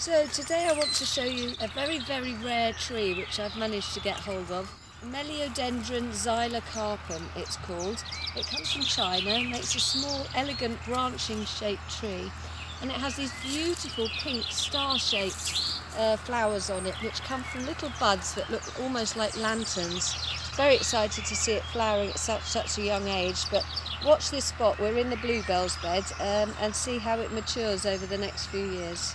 So today I want to show you a very, very rare tree which I've managed to get hold of. Melliodendron xylocarpum it's called. It comes from China, makes a small, elegant, branching shaped tree, and it has these beautiful pink star-shaped flowers on it which come from little buds that look almost like lanterns. Very excited to see it flowering at such a young age, but watch this spot. We're in the Bluebells bed and see how it matures over the next few years.